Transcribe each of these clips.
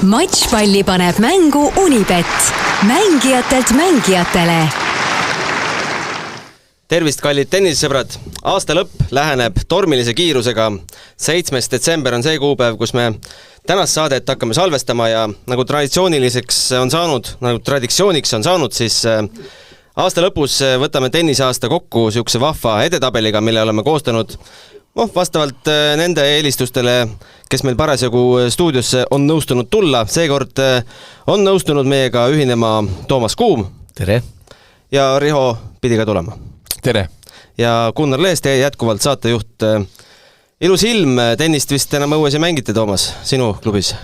Matšpalli paneb mängu Unibet. Mängijatelt mängijatele. Tervist, kallid tennisesõbrad! Aasta lõpp läheneb tormilise kiirusega. 7. detsember on see kuupäev, kus me tänast saadet hakkame salvestama ja nagu traditsiooniks on saanud, siis aasta lõpus võtame tennisaasta kokku sihukese vahva edetabeliga, mille oleme koostanud vastavalt nende eelistustele, kes meil parasjagu stuudiosse on nõustunud tulla. Seekord on nõustunud meiega ühinema Toomas Kuum. Tere! Ja Riho pidi ka tulema. Tere! Ja Gunnar Leest, jätkuvalt saatejuht. Ilus ilm, tennist vist enam õues ei mängite, Toomas, sinu klubis?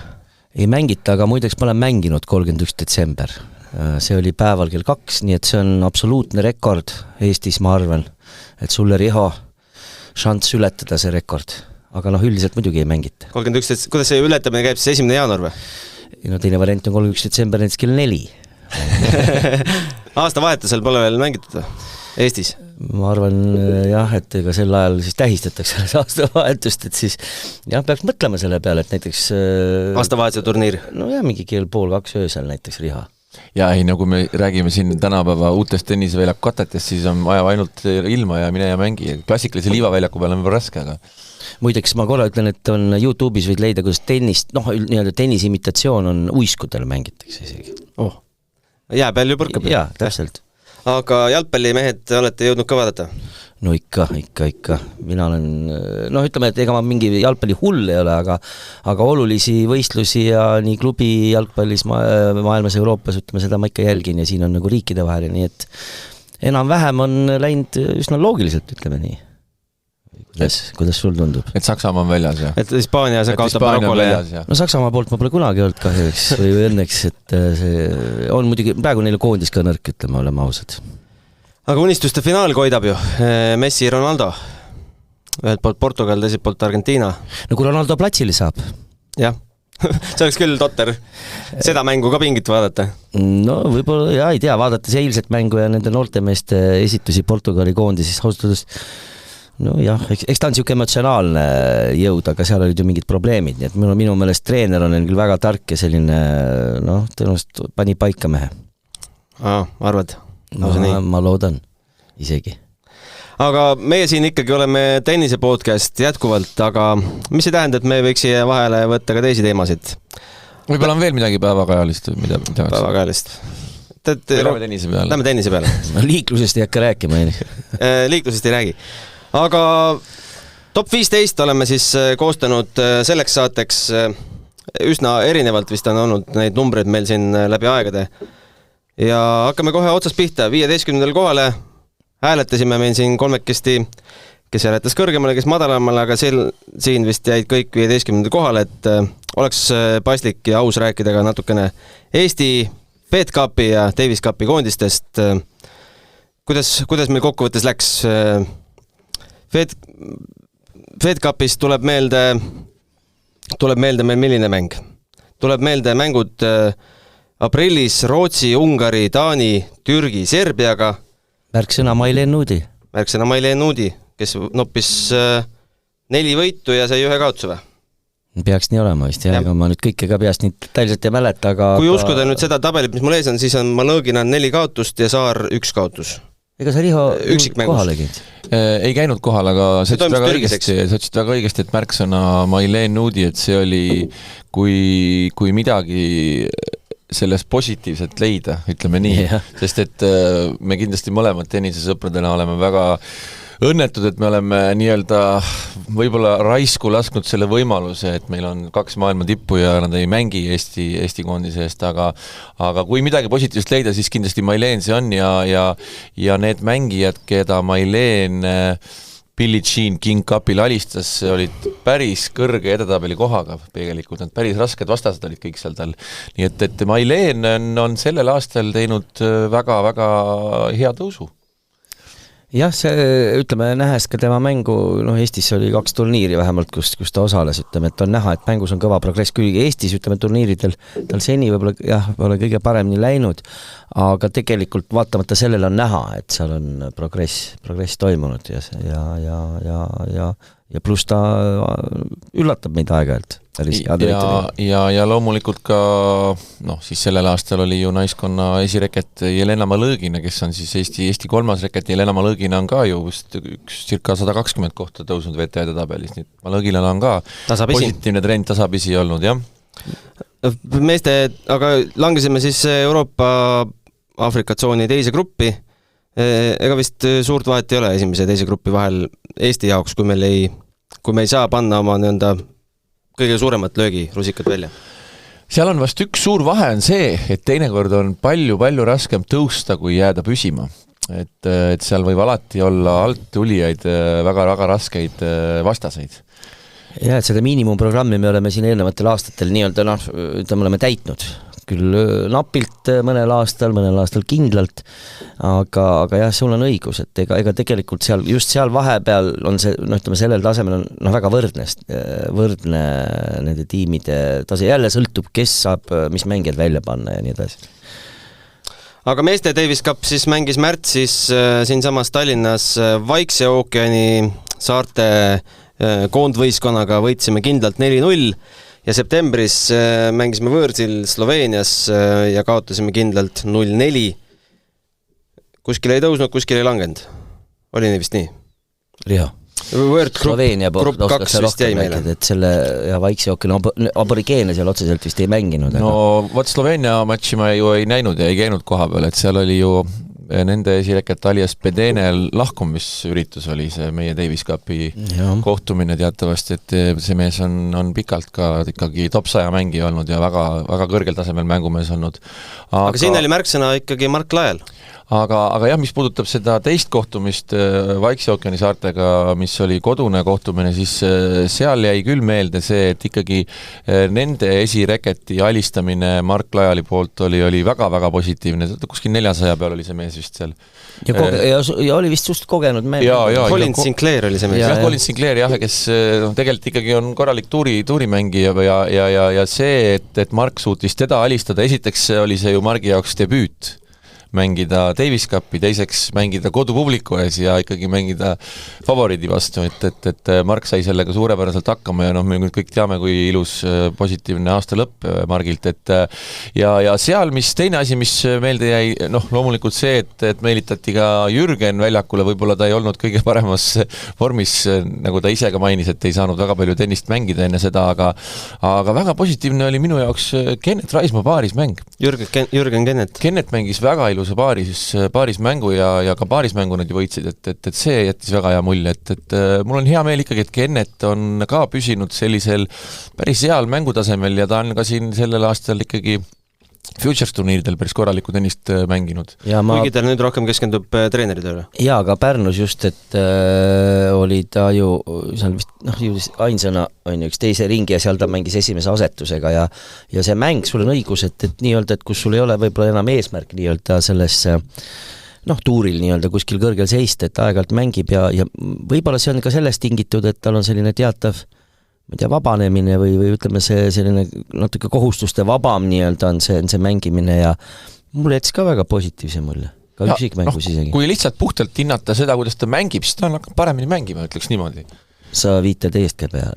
Ei mängita, aga muideks ma olen mänginud 31. detsember. See oli päeval kell 2, nii et see on absoluutne rekord Eestis, ma arvan. Et sulle, Riho, šanss ületada see rekord. Aga üldiselt muidugi ei mängita. 31. Kuidas see ületamine käib siis 1. jaanuar või? Teine variant on 31. detsember näiteks kell 4. Aastavahetusel pole veel mängitud Eestis? Ma arvan jah, et ega sel ajal siis tähistatakse aastavahetust, et siis jah, peaks mõtlema selle peale, et näiteks aastavahetuse turniir? No jah, mingi kell 1:30 öösel näiteks, Riha. Ja ei, nagu me räägime siin tänapäeva uutest tenniseväljaku katetest, siis on vaja ainult ilma ja mine ja mängi. Klassikalise liivaväljaku peale on juba raske, aga muideks ma korra ütlen, et on YouTube'is võid leida, kuidas tennist, nii-öelda tennisimitatsioon on uiskudel mängitakse isegi. Jää peal ju põrkab. Jaa, täpselt. Aga jalgpallimehed olete jõudnud ka vaadata? No ikka. Mina olen, ütleme, et ega ma mingi jalgpalli hull ei ole, aga olulisi võistlusi ja nii klubi jalgpallis maailmas, Euroopas, ütleme, seda ma ikka jälgin ja siin on nagu riikide vahel, nii et enam-vähem on läinud üsna loogiliselt, ütleme nii. Kuidas sul tundub? Et Saksamaa on väljas, jah? Et Hispaania see kaotab Marokole. No Saksamaa poolt ma pole kunagi olnud kahjuks või õnneks, et see on muidugi, praegu neile koondis ka nõrk, ütleme, oleme ausad. Aga unistuste finaal koidab ju. Messi, Ronaldo. Ühelt poolt Portugal, teiselt poolt Argentiina. No kui Ronaldo platsile saab. Jah. See oleks küll totter. Seda mängu ka pingit vaadata. No võib-olla, jah, ei tea, vaadates eilset mängu ja nende noortemeeste esitusi Portugali koondises austusest. No jah, eks ta on siuke emotsionaalne jõud, aga seal olid ju mingid probleemid, nii et minu meelest treener on küll väga tark ja selline, tõenäoliselt pani paika mehe. Arvad? Ma loodan isegi. Aga meie siin ikkagi oleme tennise podcast jätkuvalt, aga mis see tähendab, et me võiks siia vahele võtta ka teisi teemasid? Võib-olla on veel midagi päevakajalist? Päevakajalist. Lähme tennise peale. Liiklusest ei hakka rääkima. Liiklusest ei räägi. Aga top 15 oleme siis koostanud selleks saateks üsna erinevalt, vist on olnud neid numbreid meil siin läbi aegade. Ja hakkame kohe otsast pihta. 15. kohale hääletasime meil siin kolmekesti, kes hääletas kõrgemale, kes madalamale, aga siin vist jäid kõik 15. kohale, et oleks paslik ja aus rääkida ka natukene Eesti Fed Cupi ja Davis Cupi koondistest. Kuidas meil kokkuvõttes läks? Fed Cupis tuleb meelde meil milline mäng. Tuleb meelde mängud aprillis Rootsi, Ungari, Taani, Türgi, Serbiaga. Märksõna Mailen Nuudi, kes noppis 4 võitu ja sai 1 kaotuse või? Peaks nii olema vist, aga ma nüüd kõike ka peast nii detailselt ei mäleta, aga kui uskuda nüüd seda tabelit, mis mul ees on, siis on Malõgina 4 kaotust ja Saar 1 kaotus. Ega sa, Riho, kohale käid? Ei käinud kohal, aga sa ütlesid väga õigesti, et märksõna Mailen Nuudi, et see oli, kui midagi sellest positiivselt leida, ütleme nii. Sest et me kindlasti mõlemad tennisesõpradena oleme väga õnnetud, et me oleme nii-öelda võib-olla raisku lasknud selle võimaluse, et meil on 2 maailma tippu ja nad ei mängi Eesti koondise eest, aga kui midagi positiivselt leida, siis kindlasti Mailen see on ja need mängijad, keda Mailen Billie Jean King Cupil alistas, olid päris kõrge edetabeli kohaga tegelikult, nad päris rasked vastased olid kõik seal tal. Nii et Mailen on sellel aastal teinud väga-väga hea tõusu. Jah, ütleme, nähes ka tema mängu, Eestis oli 2 turniiri vähemalt, kus ta osales, ütleme, et on näha, et mängus on kõva progress, küll Eestis, ütleme, turniiritel tal seni võib-olla pole kõige paremini läinud, aga tegelikult vaatamata sellele on näha, et seal on progress toimunud ja pluss ta üllatab meid aeg-ajalt. päris head üritamine. Ja loomulikult ka siis sellel aastal oli ju naiskonna esireket Jelena Malõgina, kes on siis Eesti 3. reket. Jelena Malõgina on ka ju üks circa 120 kohta tõusnud VTA'de tabelis, nii et Malõginal on ka positiivne trend tasapisi olnud, jah. Meeste, aga langesime siis Euroopa Afrika-tsooni teise gruppi. Ega vist suurt vahet ei ole esimese ja teise gruppi vahel Eesti jaoks, kui me ei saa panna oma kõige suuremat löögi rusikad välja. Seal on vast üks suur vahe on see, et teinekord on palju raskem tõusta, kui jääda püsima. Et seal võib alati olla alt tulijaid väga raskeid vastaseid. Ja, et seda miinimumprogrammi me oleme siin eelnevatel aastatel ütleme oleme täitnud. Küll napilt mõnel aastal kindlalt, aga jah, sul on õigus, et ega tegelikult just seal vahepeal on see, ütleme sellel tasemel on väga võrdne nende tiimide tase, jälle sõltub, kes saab mis mängijad välja panna ja nii edasi. Aga meeste Davis Cup siis mängis märtsis siinsamas Tallinnas Vaikse ookeani saarte koondvõistkonnaga, võitsime kindlalt 4-0 ja septembris mängisime võõrsil Sloveenias ja kaotasime kindlalt 0-4. Kuskil ei tõusnud, kuskil ei langenud. Oli nii vist nii? Jah. Sloveenia poolt oskaks rohkem rääkida, et selle Vaikse ookeani aborigeene seal otseselt vist ei mänginud. Vot Sloveenia matši ma ju ei näinud ja ei käinud koha peal, et seal oli ju nende esireket Alias Bedene lahkumisüritus oli see meie Davis Cupi kohtumine teatavasti, et see mees on pikalt ka ikkagi top 100 mängija olnud ja väga kõrgel tasemel mängumees olnud. Aga siin oli märksõna ikkagi Mark Lael. Aga jah, mis puudutab seda teist kohtumist Vaikse ookeani saartega, mis oli kodune kohtumine, siis seal jäi küll meelde see, et ikkagi nende esireketi alistamine Mark Laeli poolt oli väga positiivne, kuskil 400 peal oli see mees vist seal. Ja oli vist just kogenud mees. Colin Sinclair oli see mees. Colin Sinclair, kes tegelikult ikkagi on korralik tuurimängija ja see, et Mark suutis teda alistada, esiteks oli see ju Margi jaoks debüüt mängida Davis Cupi, teiseks mängida kodupubliku ees ja ikkagi mängida favoriidi vastu, et Mark sai sellega suurepäraselt hakkama ja me kõik teame, kui ilus positiivne aasta lõpp Margilt, ja seal, teine asi, mis meelde jäi, loomulikult see, et meelitati ka Jürgen väljakule, võib-olla ta ei olnud kõige paremas vormis, nagu ta ise ka mainis, et ei saanud väga palju tennist mängida enne seda, aga väga positiivne oli minu jaoks Kenneth Raismaa paarismäng. Jürgen Kenneth. Kenneth mängis väga iluse paarismängu ja ka paarismängu nad ju võitsid, et see jättis väga hea mulje, et mul on hea meel ikkagi, et Kenneth on ka püsinud sellisel päris heal mängutasemel ja ta on ka siin sellel aastal ikkagi Futures turniiridel päris korralikku tennist mänginud. Kuigi ta nüüd rohkem keskendub treeneritööle. Jaa, aga Pärnus just, et oli ta ju seal vist ainsana on üks teise ringi ja seal ta mängis esimese asetusega ja see mäng, sul on õigus, et nii-öelda, et kus sul ei ole võib-olla enam eesmärk nii-öelda selles tuuril nii-öelda kuskil kõrgel seist, et aeg-ajalt mängib ja võib-olla see on ka sellest tingitud, et tal on selline teatav vabanemine või ütleme see selline natuke kohustuste vabam nii-öelda on see mängimine ja mulle jättis ka väga positiivse mulje, ka üksikmängus isegi. Kui lihtsalt puhtalt hinnata seda, kuidas ta mängib, siis ta on paremini mängima, ütleks niimoodi. Sa viitad eest peale?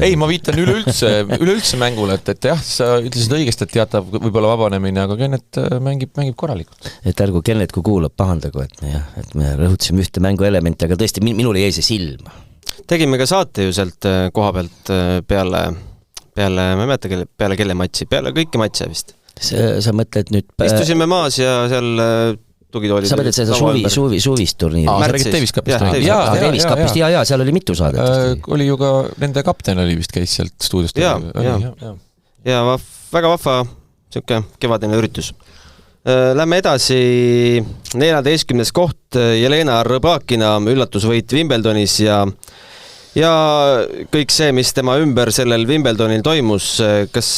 Ei, ma viitan üleüldse mängule, et jah, sa ütlesid õigesti, et teatab võib-olla vabanemine, aga Kennet mängib korralikult. Et ärgu Kennet, kui kuulab, pahandagu, et me rõhutasime ühte mänguelementi, aga tõesti, minul jäi see silma. Tegime ka saate ju sealt koha pealt peale, ma ei mäleta, peale kelle matši, peale kõiki matše vist. Sa mõtled nüüd... Istusime maas ja seal tugitoolid... Sa mõtled seda suvist turniiri? Sa räägid Davis Cupist? Davis Cupist, ja seal oli mitu saadet. Oli ju ka nende kapten oli vist käis sealt stuudiost. Ja väga vahva kevadine üritus. Lähme edasi 14. koht Jelena Rõbakina üllatusvõit Wimbledonis ja kõik see, mis tema ümber sellel Wimbledonil toimus, kas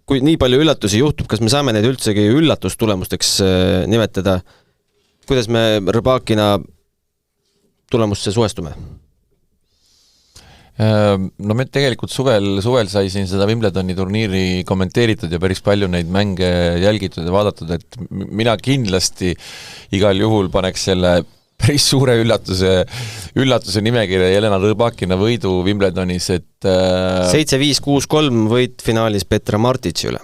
kui nii palju üllatusi juhtub, kas me saame neid üldsegi üllatustulemusteks nimetada? Kuidas me Rõbakina tulemusse suhestume? Me tegelikult suvel sai siin seda Wimbledoni turniiri kommenteeritud ja päris palju neid mänge jälgitud ja vaadatud, et mina kindlasti igal juhul paneks selle päris suure üllatuse nimekirja Jelena Rõbakina võidu Wimbledonis, et 7-5, 6-3 võit finaalis Petra Martici üle.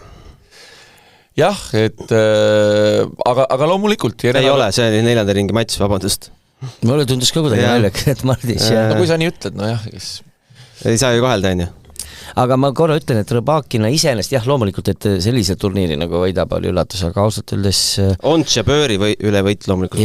Jah, et aga loomulikult ei ole, see oli 4. ringi matš, vabandust. Mulle tundus ka kuidagi väljak, et Martis no kui sa nii ütled, no jah, ei saa ju kahelda, on ju. Aga ma korra ütlen, et Rõbakina iseenest jah, loomulikult, et sellise turniiri nagu võidab oli üllatus, aga ausalt öeldes Ons ja Bööri üle võit loomulikult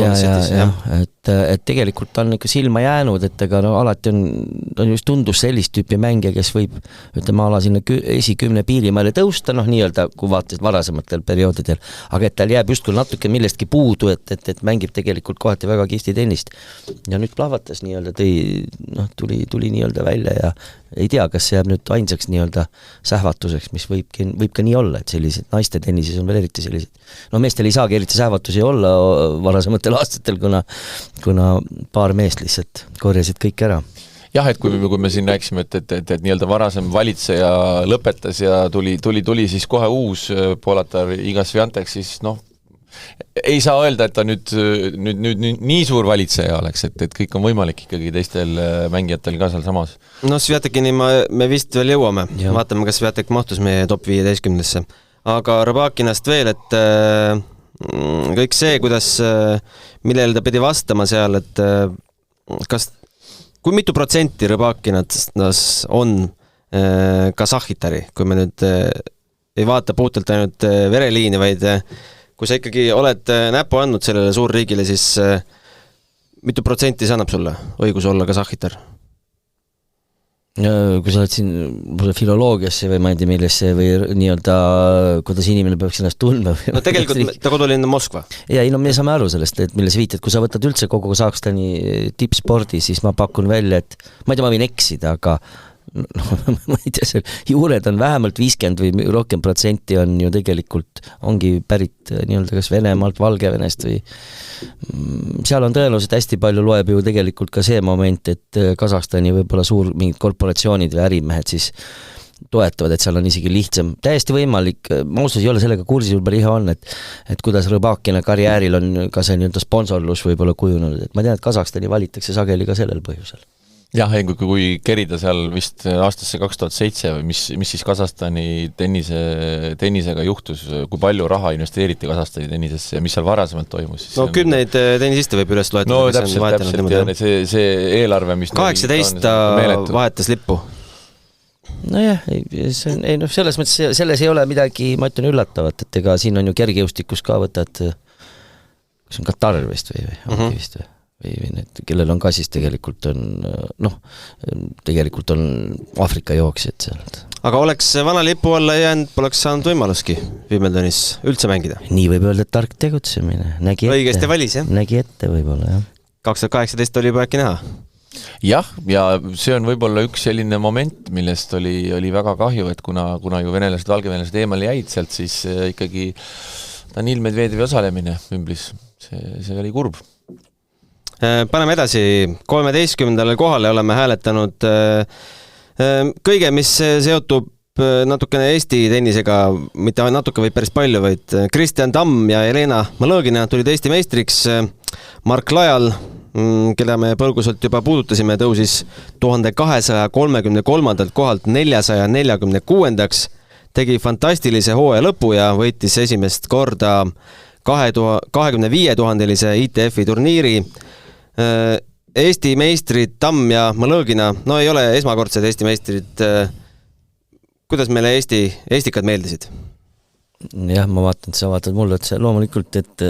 et tegelikult ta on ikka silma jäänud, et ega no alati on just tundus sellist tüüpi mängija, kes võib, ütleme ala sinna esikümne piirimaile tõusta, noh nii-öelda, kui vaatasid varasematel perioodidel, aga et tal jääb just küll natuke millestki puudu, et mängib tegelikult kohati väga kisti tennist. Ja nüüd plahvatas nii-öelda, tuli nii-öelda välja ja ei tea, kas see jääb nüüd ainsaks nii-öelda sähvatuseks, mis võib ka nii olla, et sellised naiste tennises on veel eriti sellised. No meestel ei saagi eriti sähvatusi olla varasematel aastatel, kuna paar meest lihtsalt korjasid kõik ära. Jah, et kui me siin rääksime, et nii-öelda varasem valitseja lõpetas ja tuli siis kohe uus poolatar Iga Swiatek, siis noh, ei saa öelda, et ta nüüd nii suur valitseja oleks, et kõik on võimalik ikkagi teistel mängijatel ka seal samas. No Swiatekini me vist veel jõuame. Vaatame, kas Swiatek mahtus meie top 15-sse. Aga Rõbakinast veel, et kõik see, millele ta pidi vastama seal, et kui mitu protsenti Rõbakinat on Kasahhitari, kui me nüüd ei vaata puhtalt ainult vereliini, vaid kui sa ikkagi oled näpu andnud sellele suurriigile, siis mitu protsenti see annab sulle õigus olla Kasahhitar? Kui sa oled siin filoloogiasse või ma ei tea millesse või nii-öelda, kuidas inimene peaks ennast tundma. No tegelikult ta kodulinn on Moskva. Ja no me saame aru sellest, et milles viitad, kui sa võtad üldse kogu Kasahstani tippspordi, siis ma pakun välja, et ma ei tea, ma võin eksida, aga ma ei tea, juured on vähemalt 50 või rohkem protsenti on ju tegelikult, ongi pärit nii-öelda kas Venemaalt, Valgevenest või seal on tõenäoliselt hästi palju loeb ju tegelikult ka see moment, et Kasahstani võib-olla mingid korporatsioonid või ärimehed siis toetavad, et seal on isegi lihtsam, täiesti võimalik, ma ausalt ei ole sellega kursis, võib-olla Riho on, et kuidas Rõbakina karjääril on ka see nii-öelda sponsorlus võib-olla kujunenud, et ma tean, et Kasahstani valitakse sageli ka sellel põhjusel. Jah, kui kerida seal vist aastasse 2007 või mis siis Kasahstani tennisega juhtus, kui palju raha investeeriti Kasahstani tennisesse ja mis seal varasemalt toimus? No 10 tennisiste võib üles loetada. No täpselt ja see eelarve, mis 18 ta vahetas lippu. Nojah, selles mõttes selles ei ole midagi, ma ütlen, üllatavat, et ega siin on ju kergejõustikus ka võtad, kas on Katar vist või vist või? Või need, kellel on ka siis tegelikult on tegelikult on Aafrika jooksjad seal. Aga oleks vana lipu alla jäänud, poleks saanud võimaluski Wimbledonis üldse mängida. Nii võib öelda, et tark tegutsemine. Õigesti valis, jah? Nägi ette võib-olla, jah. 2018 oli juba äkki näha. Jah, ja see on võib-olla üks selline moment, millest oli väga kahju, et kuna ju venelased, valgevenelased eemale jäid sealt, siis ikkagi Danil Medvedevi osalemine Wimblis, see oli kurb. Paneme edasi, 13. kohale oleme hääletanud kõige, mis seotub natukene Eesti tennisega, mitte natuke, vaid päris palju, vaid Kristjan Tamm ja Jelena Mõlõgina tulid Eesti meistriks. Mark Lajal, keda me põlgusalt juba puudutasime, tõusis 1233. kohalt 446. Tegi fantastilise hooaja lõpu ja võitis esimest korda 25 000-lise ITF-i turniiri. Eesti meistrid Tamm ja Mõlõgina, no ei ole esmakordsed Eesti meistrid. Kuidas meile eestikad meeldisid? Jah, ma vaatan, et sa vaatad mulle, et see loomulikult, et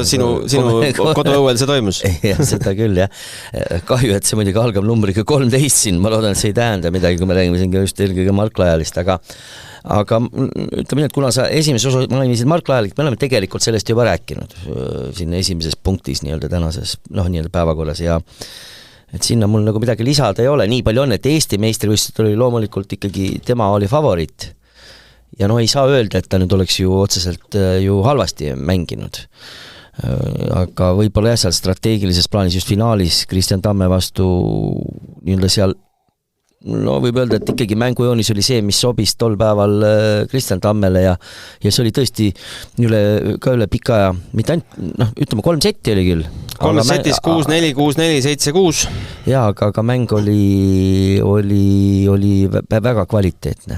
sinu koduõuel see toimus. Ja, seda küll, jah. Kahju, et see muidugi algab numbriga 13 siin, ma loodan, et see ei tähenda midagi, kui me räägime siin just eelkõige Mark Lajalist, aga ütleme nii, et kuna sa esimeses osa mainisid Mark Lajalit, me oleme tegelikult sellest juba rääkinud siin esimeses punktis nii-öelda tänases nii-öelda päevakorras ja et sinna mul nagu midagi lisada ei ole, nii palju on, et Eesti meistrivõistlused oli loomulikult ikkagi, tema oli favoriit ja ei saa öelda, et ta nüüd oleks ju otseselt ju halvasti mänginud. Aga võib-olla jah, seal strateegilises plaanis just finaalis Kristjan Tamme vastu nii-öelda seal no võib öelda, et ikkagi mängujoonis oli see, mis sobis tol päeval Kristjan Tammele ja see oli tõesti üle pika aja, mitte ainult, ütleme 3 setti oli küll. 3 setis 6-4, 6-4, 7-6. Jaa, aga mäng oli väga kvaliteetne.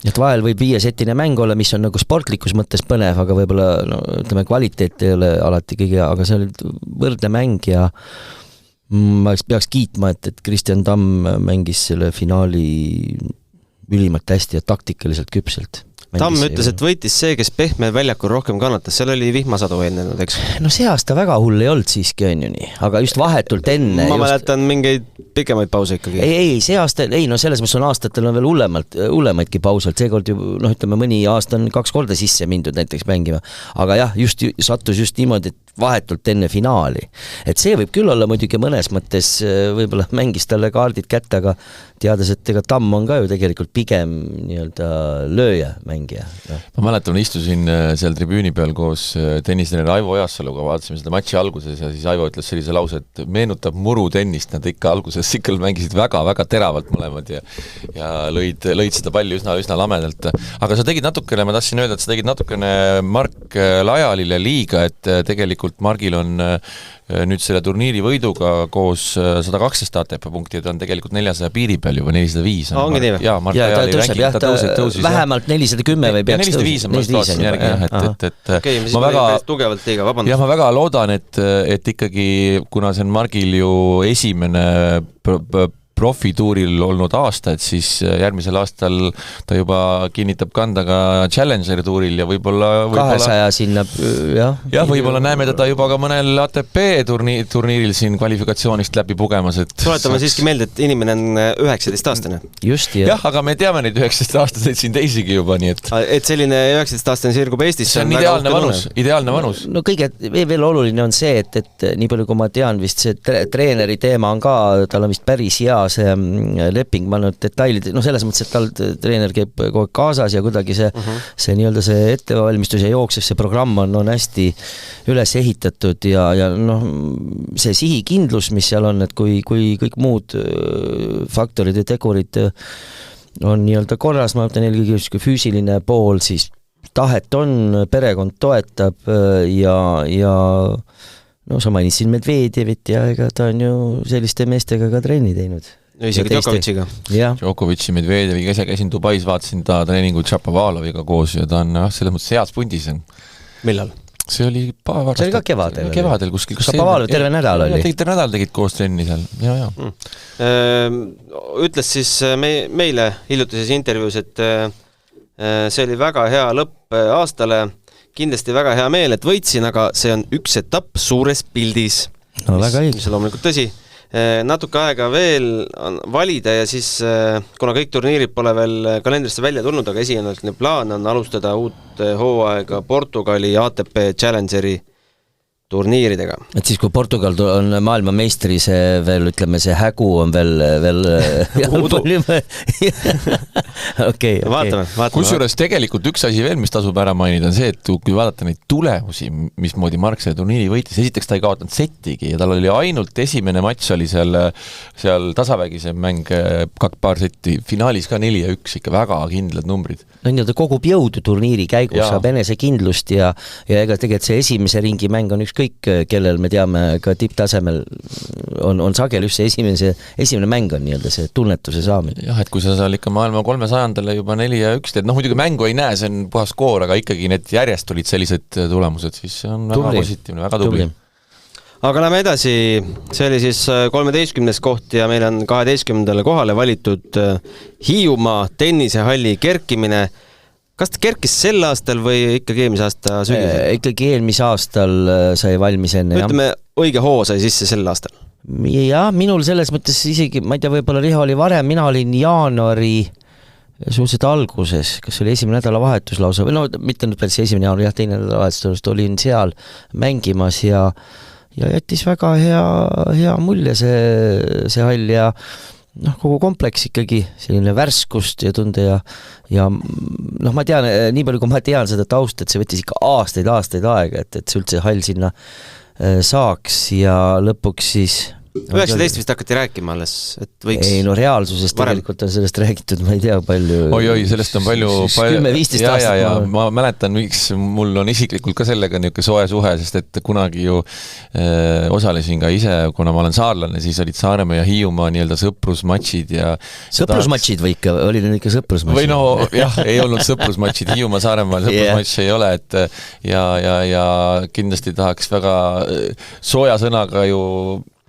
Et vahel võib 5-setine mäng olla, mis on nagu sportlikus mõttes põnev, aga võib-olla ütleme, kvaliteet ei ole alati kõige, aga see oli võrdne mäng ja ma peaks kiitma, et Kristjan Tamm mängis selle finaali ülimalt hästi ja taktikaliselt küpselt. Tamm ütles, et võitis see, kes pehme väljakul rohkem kannatas, seal oli vihmasadu ennanud, eks? No see aasta väga hull ei olnud siiski, on ju nii, aga just vahetult enne. Ma mäletan mingeid pikemaid pause ikkagi. Ei, see aasta, selles mõttes on aastatel on veel hullemaidki pausalt, seekord ju, ütleme, mõni aasta on 2 korda sisse mindud näiteks mängima, aga jah, sattus just niimoodi, et vahetult enne finaali. Et see võib küll olla muidugi mõnes mõttes, võib-olla mängis talle kaardid kätte, aga teades, et ega Tamm on ka ju tegelikult pigem nii-öelda lööja mängija. Ma mäletan, istusin seal tribüüni peal koos tennistreener Aivo Ojassaluga, vaatasime seda matši alguses ja siis Aivo ütles sellise lause, et meenutab murutennist, nad ikka alguses ikka mängisid väga-väga teravalt mõlemad ja lõid seda palli üsna lamedalt. Aga sa tegid natukene, ma tahtsin öelda, et sa tegid natukene Mark Lajalile liiga, et tegelikult Margil on nüüd selle turniiri võiduga koos 112 ATP punkti, et on tegelikult 400 piiri peal juba 405. Ongi nii või? Jaa, Mark Lajali ranking, ta tõusis. Vähemalt 410 või peaks 405 on vaatasin järgi, Okei, me siis päris tugevalt liiga, vabandust. Ja ma väga loodan, et ikkagi, kuna see on Margil ju esimene profituuril olnud aasta, et siis järgmisel aastal ta juba kinnitab kanda ka Challengeri tuuril ja võib-olla 200 sinna, jah. Jah, võib-olla näeme teda juba ka mõnel ATP turniiril siin kvalifikatsioonist läbi pugemas, et tuletame siiski meelde, et inimene on 19-aastane. Just, jah, aga me teame neid 19-aastaseid siin teisigi juba, nii et selline 19-aastane sirgub Eestis, see on ideaalne vanus. No kõige veel oluline on see, et nii palju kui ma tean, vist see treeneri teema on ka, tal on vist päris hea see leping, ma nüüd detailid, selles mõttes, et tal treener käib kogu aeg kaasas ja kuidagi see nii-öelda see ettevalmistus ja jooksev see programm on hästi üles ehitatud ja see sihikindlus, mis seal on, et kui kõik muud faktorid ja tegurid on nii-öelda korras, ma mõtlen eelkõige füüsiline pool, siis tahet on, perekond toetab ja sa mainisin Medvedjevit ja ega ta on ju selliste meestega ka trenni teinud. No isegi Djokovic'iga. Djokovic'i, Medvedjeviga, ise käisin Dubais, vaatasin ta treeningu Tšapovaloviga koos ja ta on selles mõttes heas pundis. Millal? See oli ka kevadel. Kevadel kuskil. Tšapovalov terve nädal oli. Terve nädal tegid koos trenni seal. Ja. Ütles siis meile hiljutises intervjuus, et see oli väga hea lõpp aastale, kindlasti väga hea meel, et võitsin, aga see on üks etapp suures pildis. No väga õige. Mis on loomulikult tõsi. Natuke aega veel valida ja siis, kuna kõik turniirid pole veel kalendrisse välja tulnud, aga esimene plaan on alustada uut hooaega Portugali ATP Challengeri turniiridega. Et siis, kui Portugal on maailmameistri, see veel, ütleme, see hägu on veel Okay. Vaatame. Kusjuures tegelikult üks asi veel, mis tasub ära mainida, on see, et kui vaadata neid tulemusi, mismoodi Mark selle turniiri võitis, esiteks ta ei kaotanud settigi ja tal oli ainult esimene matš oli seal tasavägise mäng paar setti, finaalis ka 4-1, ikka väga kindlad numbrid. No nii, ta kogub jõudu turniiri käigus, saab enesekindlust ja ega tegelikult see esimese ringi mäng on ükskõik, kellel me teame ka tipptasemel on sagel just see esimene mäng on nii-öelda see tunnetuse saamine. Jah, et kui sa seal ikka maailma 300-ndale juba 4-1 teed, muidugi mängu ei näe, see on puhas skoor, aga ikkagi need järjest olid sellised tulemused, siis see on väga positiivne, väga tubli. Aga lähme edasi, see oli siis 13. koht ja meil on 12. kohale valitud Hiiumaa tennisehalli kerkimine. Kas ta kerkis sel aastal või ikkagi eelmise aasta sügisel? Ikkagi eelmise aastal sai valmis enne. Ütleme, õige hoo sai sisse sel aastal. Ja minul selles mõttes isegi, ma ei tea, võib-olla Riho oli varem, mina olin jaanuari suhteliselt alguses, kas oli esimene nädalavahetus lausa, või mitte nüüd päris esimene jaanuari, teine nädalavahetus, olin seal mängimas ja jättis väga hea mulje see hall ja kogu kompleks ikkagi selline värskust ja tunde ja ma tean, nii palju kui ma tean seda taust, et see võttis ikka aastaid aega, et see üldse hall sinna saaks ja lõpuks siis 19 vist hakati rääkima alles, et võiks... Ei, no reaalsusest tegelikult on sellest räägitud, ma ei tea palju... Oi, sellest on palju... 10-15 aastat. Ja, ma mäletan, miks mul on isiklikult ka sellega niisugune soe suhe, sest et kunagi ju osalesin ka ise, kuna ma olen saarlane, siis olid Saaremaa ja Hiiumaa nii-öelda sõprusmatšid ja... Sõprusmatšid või ikka, olid need ikka sõprusmatšid? Või no jah, ei olnud sõprusmatšid, Hiiumaa, Saaremaal sõprusmatš ei ole, et ja kindlasti tahaks väga sooja sõnaga ju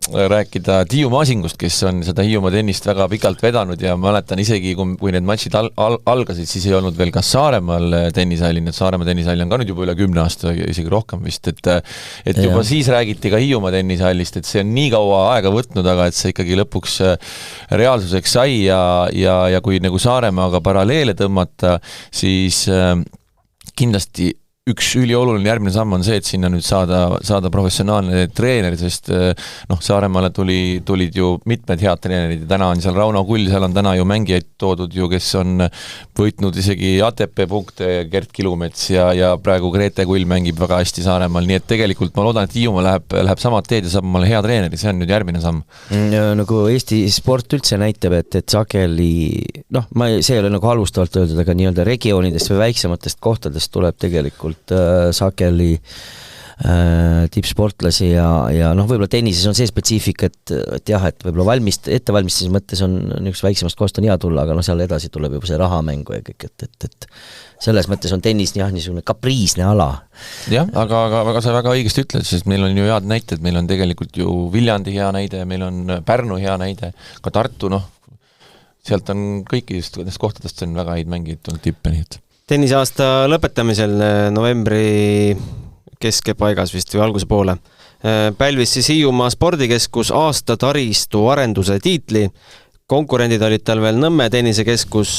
rääkida Tiiu Maasingust, kes on seda Hiiumaa tennist väga pikalt vedanud ja ma mäletan isegi, kui need matšid algasid, siis ei olnud veel ka Saaremaal tennisalli, et Saaremaa tennisalli on ka nüüd juba üle 10 aasta, isegi rohkem vist, et juba siis räägiti ka Hiiumaa tennisallist, et see on nii kaua aega võtnud, aga et see ikkagi lõpuks reaalsuseks sai ja kui nagu Saaremaaga paralleele tõmmata, siis kindlasti üks ülioluline järgmine samm on see, et sinna nüüd saada professionaalne treener, sest Saaremaale tulid ju mitmed head treenerid ja täna on seal Rauno Kull, seal on täna ju mängijaid toodud ju, kes on võitnud isegi ATP punkte, Gert Kilumets ja praegu Grete Kull mängib väga hästi Saaremaal, nii et tegelikult ma loodan, et Hiiumaa läheb samad teed ja saab omale hea treeneri, see on nüüd järgmine samm. Nagu Eesti sport üldse näitab, et sageli, see ei ole nagu halvustavalt öeldud, aga nii-öelda regioonidest või väiksematest kohtadest tuleb tegelikult sageli tippsportlasi ja võib-olla tennises on see spetsiifika, et jah, et võib-olla ettevalmistamise mõttes on üks väiksemast kohast on hea tulla, aga seal edasi tuleb juba see rahamängu ja kõik, et selles mõttes on tennis niisugune kapriisne ala. Jah, aga sa väga õigesti ütled, sest meil on ju head näited, meil on tegelikult ju Viljandi hea näide, meil on Pärnu hea näide, ka Tartu, sealt on kõikidest kohtadest on väga häid mängijad tulnud tippe, nii et tennisaasta lõpetamisel novembri keskepaigas vist või alguse poole pälvis siis Hiiumaa spordikeskus aasta taristu arenduse tiitli. Konkurendid olid tal veel Nõmme tennisekeskus,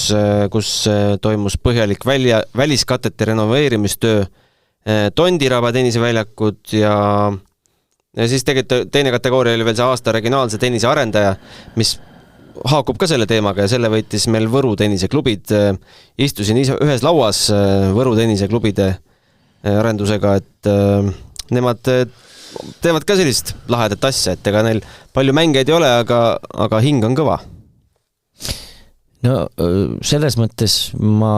kus toimus põhjalik väliskatete renoveerimistöö, Tondiraba tenniseväljakud ja siis tegelikult teine kategooria oli veel see aasta regionaalse tennise arendaja, mis haakub ka selle teemaga ja selle võitis meil Võru tenniseklubid. Istusin ühes lauas Võru tenniseklubide arendusega, et nemad teevad ka sellist lahedat asja, et ega neil palju mängeid ei ole, aga hing on kõva. Selles mõttes ma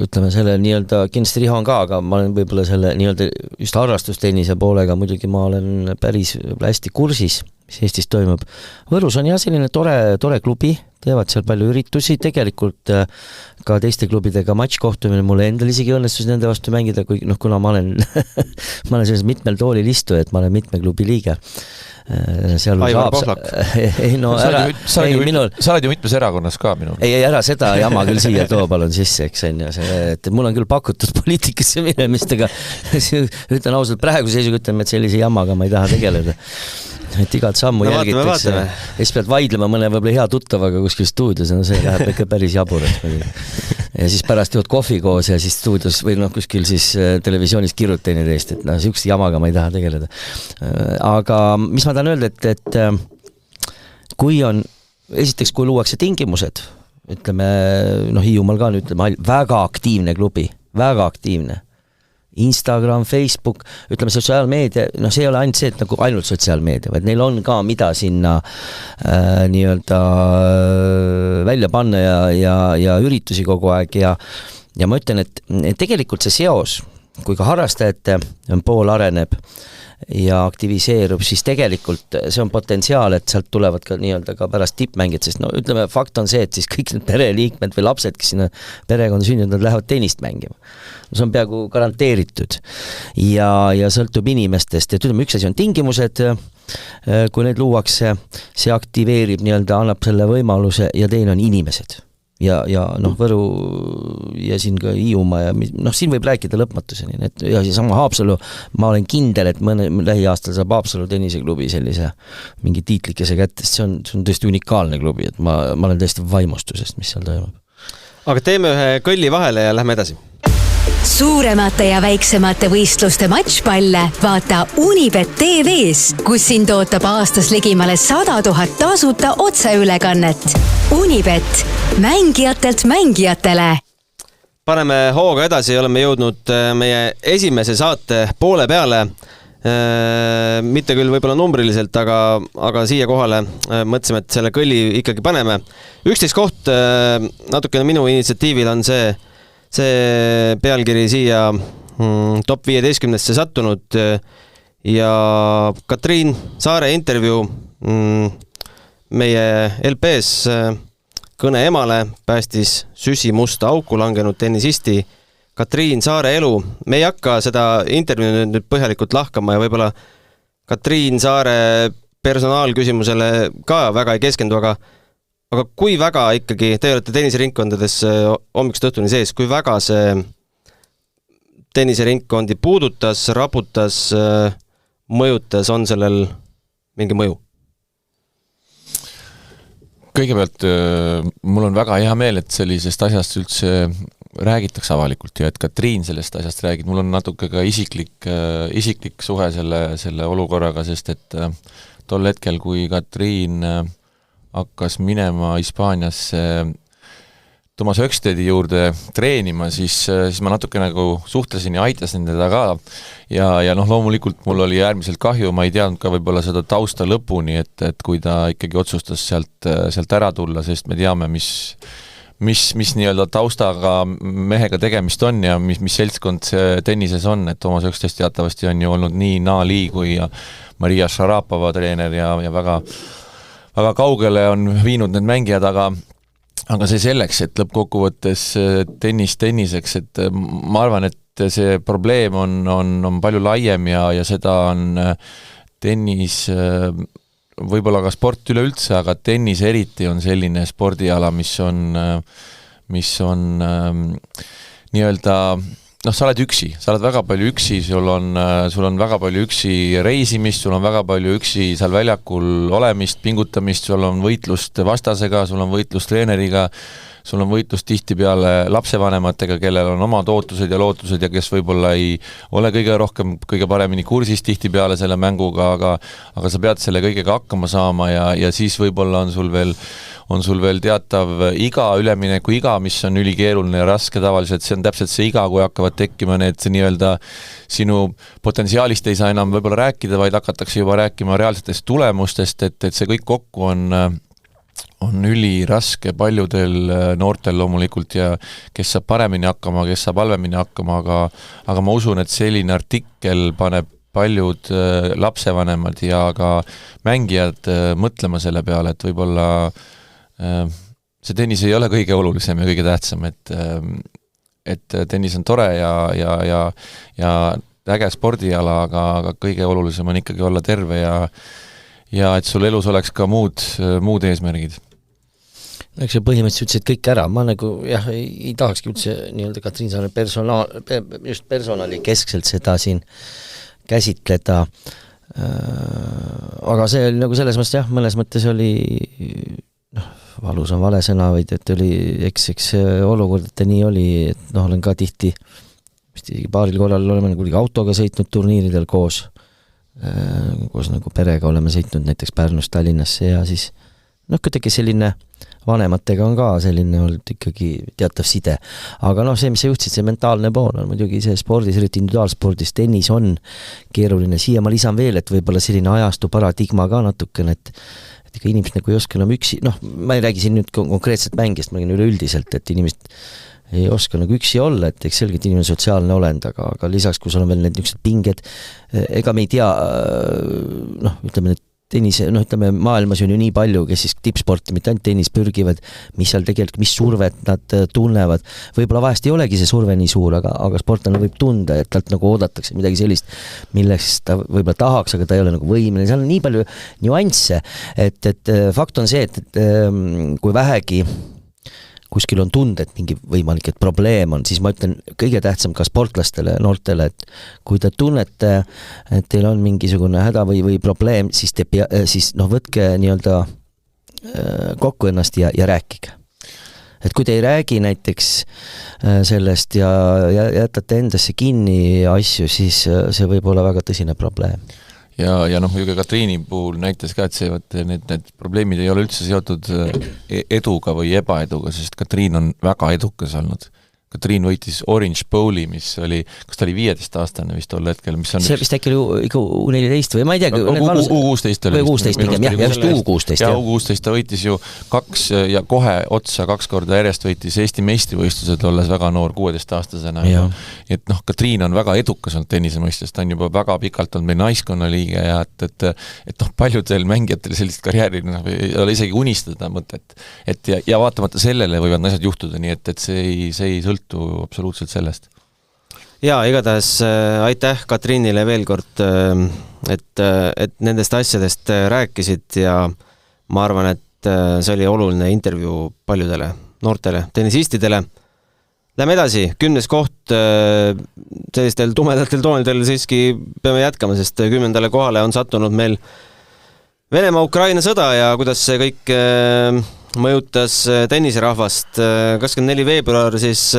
ütleme selle nii-öelda kindlasti Riho on ka, aga ma olen võib-olla selle nii-öelda just harrastustennise poolega muidugi ma olen päris hästi kursis, mis Eestis toimub. Võrus on jah selline tore klubi, teevad seal palju üritusi, tegelikult ka teiste klubidega matškohtumine mulle endal isegi õnnestus nende vastu mängida, kuna ma olen selles mitmel toolil istu, et ma olen mitme klubi liige. Aivar Pohlak. Sa oled ju mitmes erakonnas ka minu. Ei, ära seda jama küll siia too palun sisse, eks on et mul on küll pakutud poliitikasse minemist, aga ütlen ausalt praegu seisuga ütleme, et sellise jamaga ma ei taha tegeleda. Et igat sammu jälgitakse ja siis pead vaidlema mõne võib-olla hea tuttavaga kuskil stuudios, see läheb ikka päris jaburaks. Ja siis pärast jood kohvi koos ja siis stuudios või kuskil siis televisioonis kirjutajani teist, et sihukest jamaga ma ei taha tegeleda. Aga mis ma tahan öelda, et kui on, esiteks kui luuakse tingimused, ütleme, Hiiumaal ka ütleme, väga aktiivne klubi, väga aktiivne. Instagram, Facebook, ütleme sotsiaalmeedia, see ei ole ainult see, et nagu ainult sotsiaalmeedia, vaid neil on ka mida sinna nii-öelda välja panna ja üritusi kogu aeg ja ma ütlen, et tegelikult see seos, kui ka harrastajate pool areneb ja aktiviseerub, siis tegelikult see on potentsiaal, et sealt tulevad ka nii-öelda ka pärast tippmängid, sest ütleme, fakt on see, et siis kõik need pereliikmed või lapsed, kes sinna perekonda sündinud, nad lähevad tennist mängima. See on peaaegu garanteeritud ja sõltub inimestest, et ütleme, üks asi on tingimused, kui neid luuakse, see aktiveerib nii-öelda, annab selle võimaluse ja teine on inimesed. Ja Võru ja siin ka Hiiumaa ja siin võib rääkida lõpmatuseni. Ja sama Haapsalu, ma olen kindel, et lähiaastal saab Haapsalu tenniseklubi sellise mingi tiitlikese kätte, see on tõesti unikaalne klubi, et ma olen tõesti vaimustusest, mis seal toimub. Aga teeme ühe kõlli vahele ja lähme edasi. Suuremate ja väiksemate võistluste matšpalle vaata Unibet TV-s, kus sind ootab aastas ligimale 100 000 tasuta otseülekannet. Unibet, mängijatelt mängijatele. Paneme hooga edasi, oleme jõudnud meie esimese saate poole peale. mitte küll võib-olla numbriliselt, aga siia kohale mõtlesime, et selle kõlli ikkagi paneme. 11 koht natukene minu initsiatiivil on see pealkiri siia top 15-sse sattunud ja Katriin Saare intervjuu meie LPs kõne emale päästis süsimusta auku langenud tennisisti Katriin Saare elu. Me ei hakka seda intervjuu nüüd põhjalikult lahkama ja võib-olla Katriin Saare personaalküsimusele ka väga ei keskendu, aga kui väga ikkagi, te olete tenniseringkondades hommikust õhtuni sees, kui väga see tenniseringkondi puudutas, raputas, mõjutas, on sellel mingi mõju? Kõigepealt mul on väga hea meel, et sellisest asjast üldse räägitakse avalikult ja et Katriin sellest asjast räägib. Mul on natuke ka isiklik suhe selle olukorraga, sest et tol hetkel, kui Katriin hakkas minema Hispaaniasse Thomas Högstedi juurde treenima, siis ma natuke nagu suhtlesin ja aitasin teda ka ja loomulikult mul oli äärmiselt kahju, ma ei teadnud ka võib-olla seda tausta lõpuni, et kui ta ikkagi otsustas sealt ära tulla, sest me teame, mis nii-öelda taustaga mehega tegemist on ja mis seltskond see tennises on, et Thomas Högstest teatavasti on ju olnud nii Naali kui ja Maria Šarapova treener ja väga, väga kaugele on viinud need mängijad, aga see selleks, et lõppkokkuvõttes tenniseks, et ma arvan, et see probleem on palju laiem ja seda on tennis, võib-olla ka sport üleüldse, aga tennis eriti on selline spordiala, mis on nii-öelda sa oled üksi, sa oled väga palju üksi, sul on väga palju üksi reisimist, sul on väga palju üksi seal väljakul olemist, pingutamist, sul on võitlust vastasega, sul on võitlust treeneriga, sul on võitlust tihtipeale lapsevanematega, kellel on omad ootused ja lootused ja kes võib-olla ei ole kõige paremini kursis tihtipeale selle mänguga, aga sa pead selle kõigega hakkama saama ja siis võib-olla on sul veel teatav ülemineku iga, mis on ülikeeruline ja raske tavaliselt, see on täpselt see iga, kui hakkavad tekkima need nii-öelda sinu potentsiaalist ei saa enam võib-olla rääkida, vaid hakatakse juba rääkima reaalsetest tulemustest, et see kõik kokku on üliraske paljudel noortel loomulikult ja kes saab paremini hakkama, kes saab halvemini hakkama, aga ma usun, et selline artikkel paneb paljud lapsevanemad ja ka mängijad mõtlema selle peale, et võib-olla see tennis ei ole kõige olulisem ja kõige tähtsam, et tennis on tore ja äge spordiala, aga kõige olulisem on ikkagi olla terve ja et sul elus oleks ka muud eesmärgid. Eks see põhimõtteliselt ütlesid kõik ära, ma nagu ei tahakski üldse nii-öelda Katriin Saare just personali keskselt seda siin käsitleda, aga see oli nagu selles mõttes mõnes mõttes oli valus on vale sõna, vaid et oli eks olukord, et nii oli, et olen ka tihti paaril korral oleme nagu autoga sõitnud turniiridel koos nagu perega oleme sõitnud näiteks Pärnust Tallinnasse ja siis kuidagi selline vanematega on ka selline olnud ikkagi teatav side. Aga see, mis sa juhtsid, see mentaalne pool on muidugi see spordis, eriti individuaalspordis, tennis on keeruline. Siia ma lisan veel, et võib-olla selline ajastu paradigma ka natukene, et ikka inimesed nagu ei oska enam üksi, ma ei räägi siin nüüd konkreetselt mängijast, ma räägin üleüldiselt, et inimesed ei oska nagu üksi olla, et eks selgelt inimene sotsiaalne olend, aga lisaks, kui sul on veel need niisugused pinged, ega me ei tea, ütleme need tennise, maailmas on ju nii palju, kes siis tippsporti, mitte ainult tennis pürgivad, mis seal tegelikult, mis survet nad tunnevad. Võib-olla vahest ei olegi see surve nii suur, aga sportlane võib tunda, et talt nagu oodatakse midagi sellist, millest ta võib-olla tahaks, aga ta ei ole nagu võimeline. Seal on nii palju nüansse, et fakt on see, et kui vähegi kuskil on tunda, et mingi võimalik, et probleem on, siis ma ütlen kõige tähtsam ka sportlastele, noortele, et kui te tunnete, et teil on mingisugune häda või probleem, siis võtke nii-öelda kokku ennast ja rääkige. Et kui te ei räägi näiteks sellest ja jätate endasse kinni asju, siis see võib olla väga tõsine probleem. Ja muidugi Katriini puhul näitas ka, et need probleemid ei ole üldse seotud eduga või ebaeduga, sest Katriin on väga edukas olnud. Katriin võitis Orange Bowli, mis oli, kas ta oli 15-aastane vist tol hetkel, mis on see vist äkki oli ikka U14 või ma ei tea, U16 oli U16 pigem, jah, just U16. Ja U16 ta võitis ju 2 ja kohe otsa 2 korda järjest võitis Eesti meistrivõistlused, olles väga noor 16-aastasena. Et noh, Katriin on väga edukas olnud tennise mõistes, ta on juba väga pikalt olnud meil naiskonna liige ja et noh, paljudel mängijatel sellist karjääri ei ole isegi unistada mõtet. Ja vaatamata sellele võivad asjad juhtuda, nii et see ei sõltu absoluutselt sellest. Jaa, igatahes aitäh Katriinile veel kord, et nendest asjadest rääkisid ja ma arvan, et see oli oluline intervjuu paljudele noortele tennisistidele. Lähme edasi, 10. koht sellistel tumedatel toonidel siiski peame jätkama, sest 10. kohale on sattunud meil Venemaa-Ukraina sõda ja kuidas see kõik mõjutas tenniserahvast. 24 veebruar siis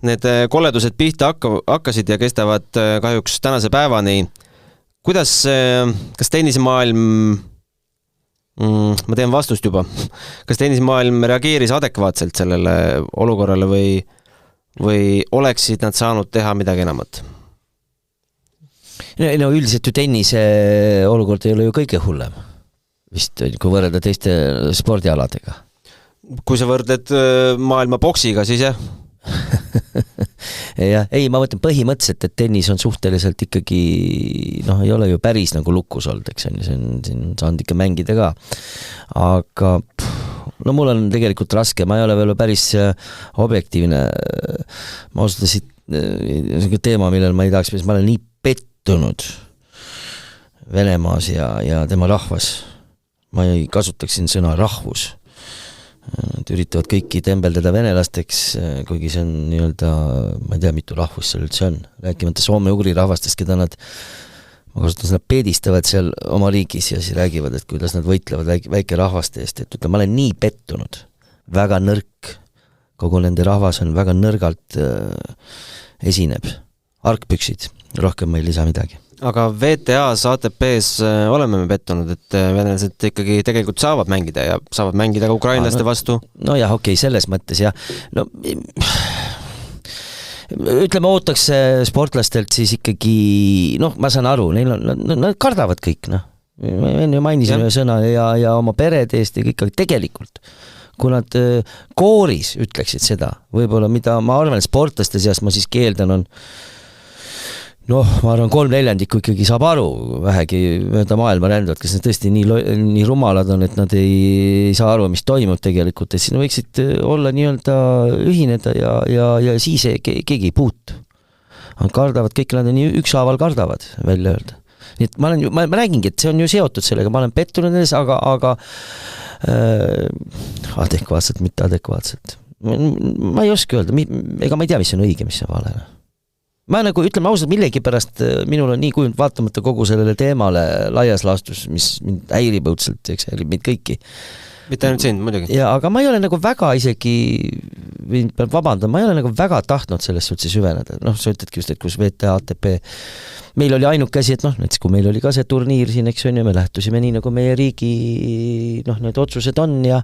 need koledused pihta hakkasid ja kestavad kahjuks tänase päevani. Kuidas, kas tennisemaailm, ma tean vastust juba, kas tennisemaailm reageeris adekvaatselt sellele olukorrale või oleksid nad saanud teha midagi enamat? No üldiselt ju tennise olukord ei ole ju kõige hullem. Vist, kui võrrelda teiste spordialadega. Kui sa võrdled maailma boksiga, siis jah. Ja, ei, ma mõtlen põhimõtteliselt, et tennis on suhteliselt ikkagi, noh, ei ole ju päris nagu lukus olnud, eks on saanud ikka mängida ka. Aga no mul on tegelikult raske, ma ei ole veel päris objektiivne. Ma osudasin teema, millel ma ei tahaks, ma olen nii pettunud Venemaas ja tema rahvas. Ma ei kasutaks siin sõna rahvus. Nad üritavad kõiki tembeldada venelasteks, kuigi see on nii-öelda, ma ei tea, mitu rahvust seal üldse on. Rääkimata soome-ugri rahvastest, keda nad, ma kasutan sõna, peedistavad seal oma riigis ja siis räägivad, et kuidas nad võitlevad väike rahvaste eest. Et ütleme, ma olen nii pettunud, väga nõrk. Kogu nende rahvas on väga nõrgalt esineb. Arkpüksid, rohkem ma ei lisa midagi. Aga VTA-s, ATP-s oleme me pettunud, et venelased ikkagi tegelikult saavad mängida ja saavad mängida ka ukrainlaste vastu. No jah, okei, selles mõttes jah. No, ütleme, ootaks sportlastelt siis ikkagi, noh, ma saan aru, nad kardavad kõik, noh. Ma enne mainisin ühe sõna ja oma perede eest ja kõik, aga tegelikult kui nad kooris ütleksid seda, võib-olla mida ma arvan, et sportlaste seas ma siis keeldan on noh, ma arvan, 3/4 ikkagi saab aru vähegi mööda maailma rändavad, kes nad tõesti nii rumalad on, et nad ei saa aru, mis toimub tegelikult, et siin võiksid olla nii-öelda ühineda ja siis keegi ei puutu. Nad kardavad, kõik nad on nii ükshaaval kardavad välja öelda. Nii et ma räägingi, et see on ju seotud sellega, ma olen pettunud nendes, aga adekvaatselt, mitte adekvaatselt. Ma ei oska öelda, ega ma ei tea, mis on õige, mis on vale. Ma nagu ütleme ausalt, millegi pärast minul on nii kujund vaatamata kogu sellele teemale laias laastus, mis mind häirib õudselt, eks häirib meid kõiki. Mitte ainult sind, muidugi. Ja, aga ma ei ole nagu väga isegi, peab vabandama, ma ei ole nagu väga tahtnud sellest üldse süveneda. Noh, sa ütledki just, et kus VTA, ATP, meil oli ainuke asi, et noh, näiteks kui meil oli ka see turniir siin, eks on ja me lähtusime nii, nagu meie riigi need otsused on ja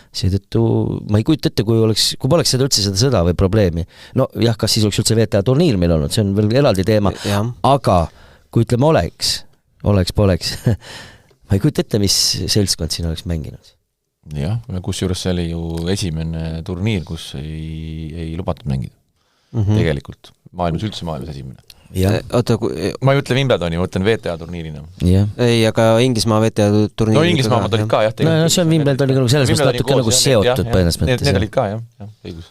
seetõttu ma ei kujuta ette, kui poleks seda üldse seda sõda või probleemi. No jah, kas siis oleks üldse VTA turniir meil olnud, see on veel eraldi teema, aga kui ütleme poleks, ma ei kujuta ette, mis seltskond siin oleks mänginud. Jah, kusjuures see oli ju esimene turniir, kus ei lubatud mängida. Tegelikult. Maailmas esimene. Oota, ma ei ütle Wimbledoni, ma ütlen VTA turniirina. Ei, aga Inglismaa VTA turniir. No Inglismaa ma olid ka, jah. No see on Wimbledoni selles mõttes natuke nagu seotud põhimõtteliselt mõttes. Need olid ka, jah, õigus.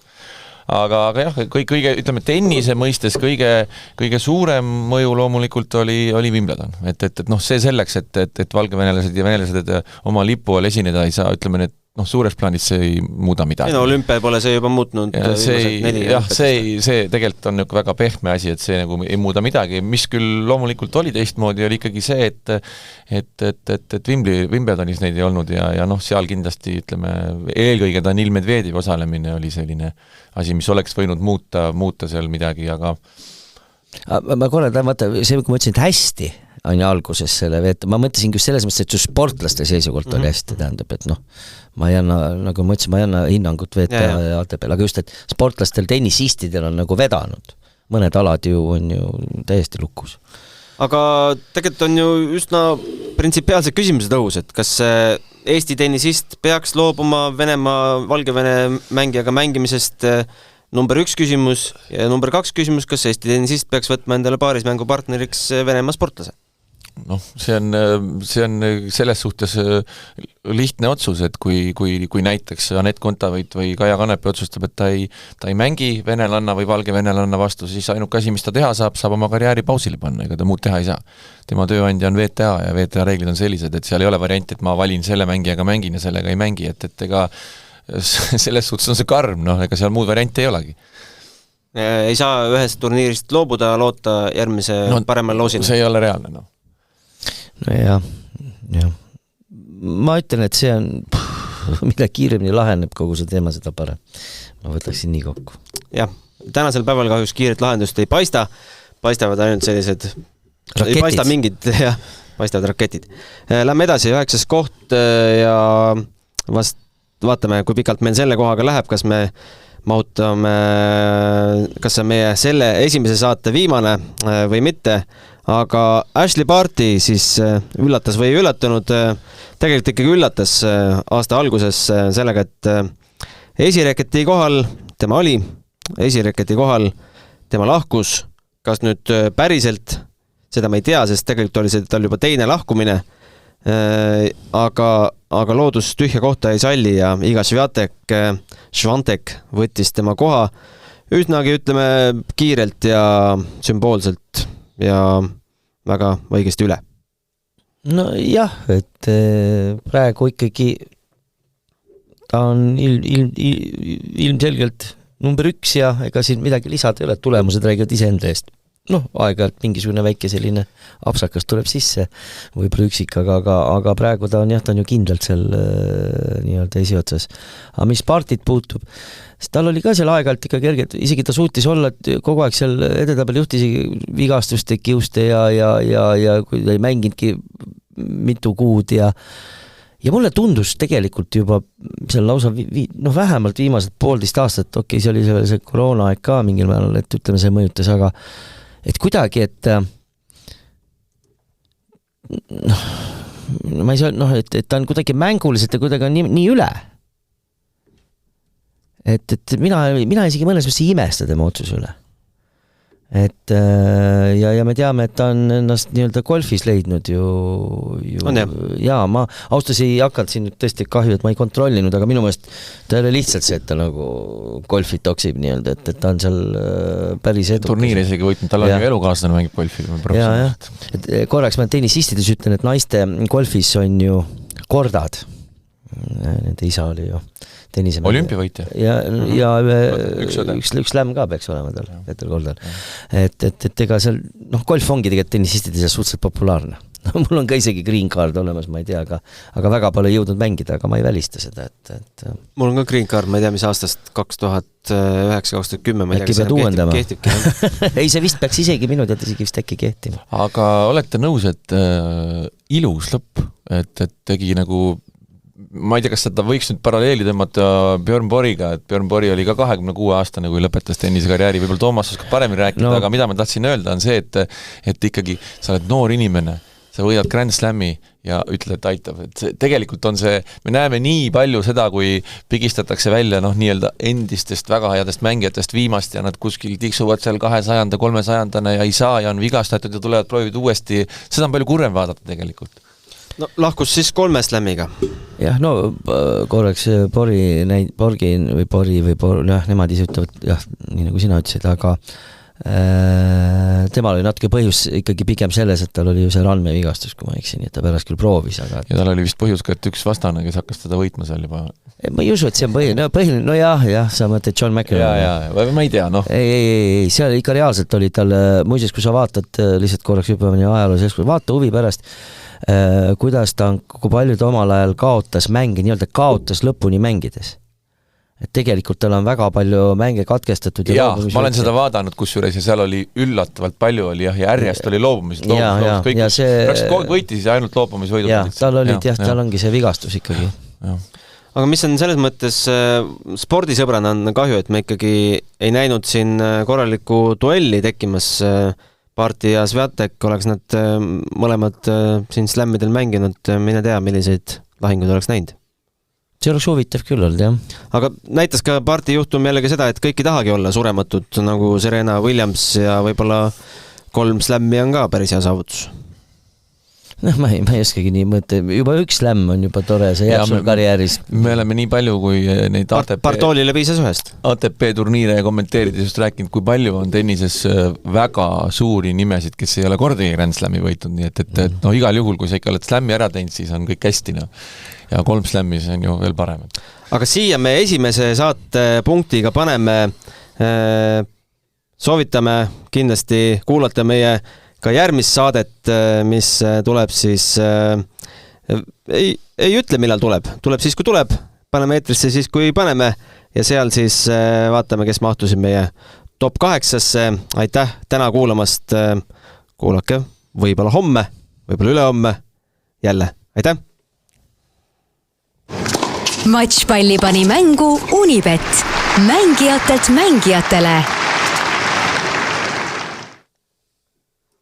Aga jah, kõige, ütleme, tennise mõistes kõige suurem mõju loomulikult oli Wimbledon. Et noh, see selleks, et valgevenelased ja venelased oma lipu all esineda ei saa, ütleme, et noh, suures plaanis see ei muuda midagi. No olümpia pole see juba muutnud. See tegelikult on väga pehme asi, et see nagu ei muuda midagi, mis küll loomulikult oli teistmoodi, oli ikkagi see, et Wimbledonis neid ei olnud ja noh, seal kindlasti, ütleme, eelkõige Danil Medvedev osalemine oli selline asi, mis oleks võinud muuta seal midagi, aga ma korra tahan vaata, see kui ma ütlesin, et hästi on ju alguses selle ma mõtlesin just selles mõttes, et ju sportlaste seisukolt oli hästi, tähendab, et ma ei anna, nagu ma ütlesin, ma ei anna hinnangut VTA ja ATP, aga just, et sportlastel, tennisistidel on nagu vedanud. Mõned alad ju on ju täiesti lukus. Aga tegelikult on ju üsna printsipiaalsed küsimused õhus, et kas Eesti tennisist peaks loobuma Venemaa, Valgevene mängijaga mängimisest, number 1 küsimus ja number 2 küsimus, kas Eesti tennisist peaks võtma endale paarismängupartneriks Venemaa sportlase? See on selles suhtes lihtne otsus, et kui näiteks Anett Kontaveit või Kaia Kanepi otsustab, et ta ei mängi venelanna või valge venelanna vastu, siis ainuke asi, mis ta teha saab oma karjääri pausile panna, ega ta muud teha ei saa. Tema tööandja on VTA ja VTA reeglid on sellised, et seal ei ole varianti, et ma valin selle mängijaga mängin ja sellega ei mängi, et ega selles suhtes on see karm, ega seal muud varianti ei olegi. Ei saa ühest turniirist loobuda, loota järgmise paremal loosina. See ei ole reaalne, jah. Ma ütlen, et see on mida kiiremini laheneb kogu see teema, seda parem. Ma võtaksin nii kokku. Jah, tänasel päeval kahjuks kiiret lahendust ei paista. Paistavad ainult sellised raketid. Ei paista mingid, paistavad raketid. Lähme edasi, 9. koht ja vaatame, kui pikalt meil selle kohaga läheb, kas me mahutame, kas see meie selle esimese saate viimane või mitte. Aga Ashley Barty siis üllatas või ei üllatanud, tegelikult ikkagi üllatas aasta alguses sellega, et esireketi kohal tema oli, esireketi kohal tema lahkus, kas nüüd päriselt, seda ma ei tea, sest tegelikult oli see tal juba teine lahkumine, aga loodus tühja kohta ei salli ja Iga Swiatek võttis tema koha üsnagi, ütleme, kiirelt ja sümboolselt ja väga õigesti üle. No jah, et praegu ikkagi ta on ilmselgelt number 1 ja ega siin midagi lisada ei ole, tulemused räägivad iseenda eest. Aeg-ajalt mingisugune väike selline apsakas tuleb sisse või prüksik, aga praegu ta on ju kindlalt seal nii-öelda esiotsas. Aga mis Bartit puutub, tal oli ka seal aeg-ajalt ikka kergelt, isegi ta suutis olla kogu aeg seal edetabel juhti vigastuste kiuste ja kui ta ei mänginudki mitu kuud ja mulle tundus tegelikult juba seal lausa vähemalt viimased 1,5 aastat, okei, see oli see koroona aeg ka mingil määral, et ütleme, see mõjutas, aga et kuidagi, et ma ei saa, et ta on kuidagi mänguliselt ja kuidagi on nii üle. Et mina isegi mõnes mõttes ei imesta tema otsuse üle. Et ja me teame, et ta on ennast nii-öelda golfis leidnud ju ja ma austas ei hakanud siin tõesti kahju, et ma ei kontrollinud, aga minu meelest ta ei ole lihtsalt see, et ta nagu golfi toksib nii-öelda, et ta on seal päris edukas. Turniiri isegi võitnud, tal on ju elukaaslane mängib golfi. Et korraks ma tenisistides ütlen, et naiste golfis on ju kordad. Nende isa oli ju tennisemäng. Olümpiavõitja. Ja üks lämm ka peaks olema tal, Peeter Kordal. Et ega seal, golf ongi tegelikult tennisistide suhteliselt populaarne. Mul on ka isegi green card olemas, ma ei tea, aga väga pole jõudnud mängida, aga ma ei välista seda. Mul on ka green card, ma ei tea, mis aastast 2009-2010, ma ei tea, kas see kehtibki. Ei, see vist peaks isegi minu teada isegi vist äkki kehtima. Aga olete nõus, et ilus lõpp, et tegi nagu ma ei tea, kas seda võiks nüüd paralleeli tõmmata Björn Borgiga, et Björn Borg oli ka 26-aastane, kui lõpetas tennisekarjääri, võib-olla Toomas oskab paremini rääkida, aga mida ma tahtsin öelda on see, et ikkagi sa oled noor inimene, sa võidad Grand Slami ja ütled, et aitab. Et tegelikult on see, me näeme nii palju seda, kui pigistatakse välja nii-öelda endistest väga headest mängijatest viimast ja nad kuskil tiksuvad seal 200, 300 ja ei saa ja on vigastatud ja tulevad proovid uuesti. Seda on palju kurvem vaadata tegelikult. Lahkus siis 3 slämmiga. Jah, korraks Borgi nemad ise ütlevad, jah, nii nagu sina ütlesid, aga temal oli natuke põhjus ikkagi pigem selles, et tal oli ju see randmevigastus, kui ma eksin, et ta pärast küll proovis, aga ja tal oli vist põhjus ka, et üks vastane, kes hakkas teda võitma seal juba. Ma ei usu, et see on põhiline, jah, sa mõtled John McEnroe. Ma ei tea, Ei, seal ikka reaalselt oli tal, muises, kui sa vaatad lihtsalt korraks juba ajaloos, vaata huvi pärast, kuidas ta on, kui palju ta omal ajal kaotas mänge, nii-öelda kaotas lõpuni mängides. et tegelikult tal on väga palju mänge katkestatud ja ma olen seda vaadanud kusjuures ja seal oli üllatavalt palju oli ja järjest oli loobumised kõik see kogu aeg võitis ja ainult loobumisvõidud ja tal olid tal ongi see vigastus ikkagi aga mis on selles mõttes spordisõbrana on kahju, et me ikkagi ei näinud siin korralikku duelli tekkimas Parti ja Sviatek, oleks nad mõlemad siin slämmidel mänginud, mine tea, milliseid lahingud oleks näinud. See oleks huvitav küll olnud, jah. Aga näitas ka Parti juhtum jällegi seda, et kõik ei tahagi olla surematud, nagu Serena Williams ja võib-olla 3 slämmi on ka päris hea saavutus. Ma ei oskagi nii mõte, juba 1 slämm on juba tore, see jääb sul karjääris. Me oleme nii palju, kui neid Bartolile piisas 1. ATP turniire kommenteerides just rääkinud, kui palju on tennises väga suuri nimesid, kes ei ole kordagi Grand Slami võitnud, nii et no igal juhul, kui sa ikka oled slämmi ära teinud, siis on kõik hästi. No. Ja 3 slämmi see on ju veel parem. Aga siia me esimese saate punktiga paneme, soovitame kindlasti kuulata meie ka järgmist saadet, mis tuleb siis, ei ütle millal tuleb siis kui tuleb, paneme eetrisse siis kui paneme ja seal siis vaatame, kes mahtusid meie top 8-sse, aitäh täna kuulamast, kuulake võib-olla homme, võib-olla ülehomme jälle, aitäh! Matšpalli pani mängu Unibet, mängijatelt mängijatele.